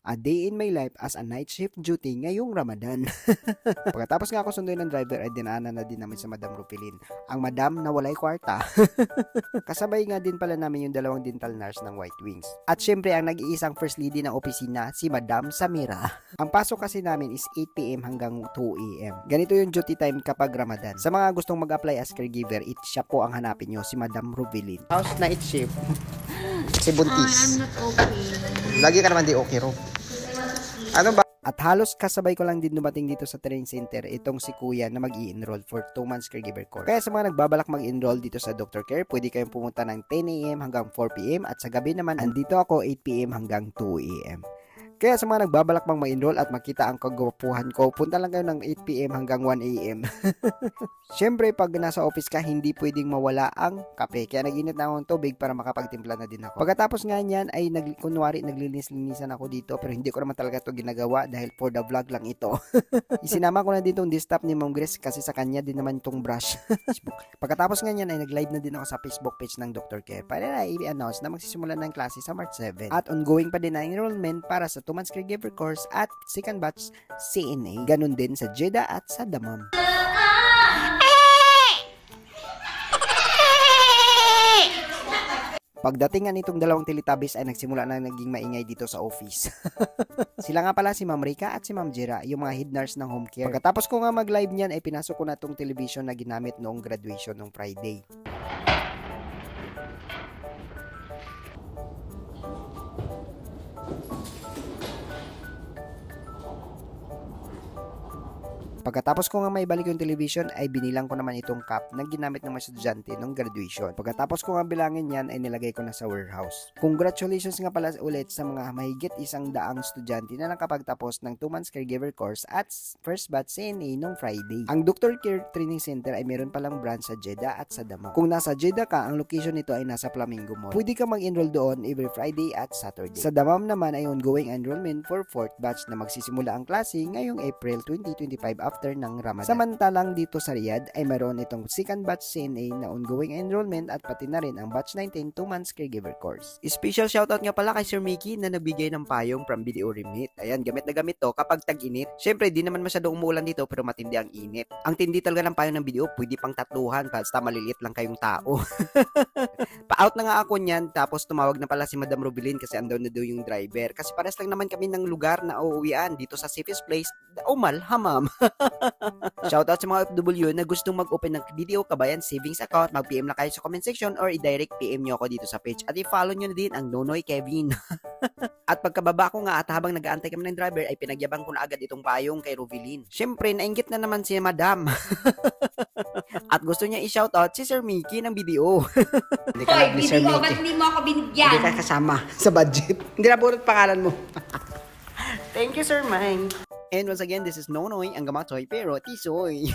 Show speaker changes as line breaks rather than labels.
A day in my life as a night shift duty ngayong Ramadan. Pagkatapos nga ako sunduin ng driver ay dinaanan na din namin sa Madam Rupilin. Ang madam na walay kwarta. Kasabay nga din pala namin yung dalawang dental nurse ng White Wings. At syempre ang nag-iisang first lady ng opisina, si Madam Samira. Ang pasok kasi namin is 8 PM hanggang 2 AM. Ganito yung duty time kapag Ramadan. Sa mga gustong mag-apply as caregiver, siya po ang hanapin nyo, si Madam Rupilin. How's night shift? Si Buntis.
I'm not okay.
Lagi ka naman di okay, Ro. Ano ba? At halos kasabay ko lang din dumating dito sa training center itong si Kuya na mag-i-enroll for 2 months caregiver course. Kaya sa mga nagbabalak mag-enroll dito sa Dr. Care, pwede kayong pumunta ng 10 AM hanggang 4 PM at sa gabi naman andito ako 8 PM hanggang 2 AM. Kaya sa mga nagbabalak mang ma-enroll at makita ang kagwapuhan ko, punta lang kayo ng 8 PM hanggang 1 AM. Siyempre, pag nasa office ka, hindi pwedeng mawala ang kape. Kaya nag-init na ako ng tubig para makapagtimpla na din ako. Pagkatapos nga niyan, ay kunwari naglilinis-linisan ako dito, pero hindi ko naman talaga ito ginagawa dahil for the vlog lang ito. Isinama ko na din itong desktop ni Ma'am Grace kasi sa kanya din naman itong brush. Pagkatapos nga niyan, ay nag-live na din ako sa Facebook page ng Dr. Care para na i-announce na magsisimula ng klase sa March 7. At ongoing pa din ang enrollment para sa 2 months caregiver course at second batch CNA. Ganun din sa Jeddah at sa Dammam. Pagdating nga nitong dalawang Teletubbies ay nagsimula na naging maingay dito sa office. Sila nga pala si Ma'am Rika at si Ma'am Jera, yung mga head nurse ng home care. Pagkatapos ko nga mag-live niyan ay pinasok ko na tong television na ginamit noong graduation noong Friday. Pagkatapos ko nga maibalik yung television ay binilang ko naman itong cup na ginamit ng mga estudyante nung graduation. Pagkatapos ko nga bilangin yan ay nilagay ko na sa warehouse. Congratulations nga pala ulit sa mga mahigit 100 estudyante na nakapagtapos ng 2 months caregiver course at first batch CNA nung Friday. Ang Dr. Care Training Center ay meron palang branch sa Jeddah at sa Dammam. Kung nasa Jeddah ka, ang location nito ay nasa Flamingo Mall. Pwede ka mag-enroll doon every Friday at Saturday. Sa Dammam naman ay ongoing enrollment for 4th batch na magsisimula ang klase ngayong April 2025 after ng Ramadan. Samantalang dito sa Riyadh ay mayroon itong second batch CNA na ongoing enrollment at pati na rin ang batch 19 2 months caregiver course. Special shoutout nga pala kay Sir Mickey na nagbigay ng payong from BDO Remit. Ayan, gamit na gamit to kapag tag-init. Syempre, di naman masyadong umuulan dito pero matindi ang init. Ang tindi talaga ng payong ng BDO, pwede pang tatluhan basta maliliit lang kayong tao. Pa-out na nga ako niyan tapos tumawag na pala si Madam Rubilin kasi andaw na daw yung driver. Kasi pares lang naman kami ng lugar na uuwian dito sa safest place, Umal Hamam. Shoutout sa mga FW na gustong mag-open ng BDO Kabayan Savings Account, mag-PM lang kayo sa comment section or i-direct PM nyo ako dito sa page at i-follow nyo na din ang Nonoy Kevin. At pagkababa ko nga at habang nag-aantay kami ng driver ay pinagyabang ko na agad itong payong kay Rubilin. Syempre, nainggit na naman si Madam. At gusto niya i-shoutout si Sir Mickey ng BDO. Hindi ka
Hoy,
ni Sir
BDO,
Mickey.
ba't hindi mo ako binigyan?
Hindi ka kasama sa budget. Hindi na burot pangalan mo. Thank you, Sir Mike. And once again, this is Nonoy, ang gamatoy pero tisoy.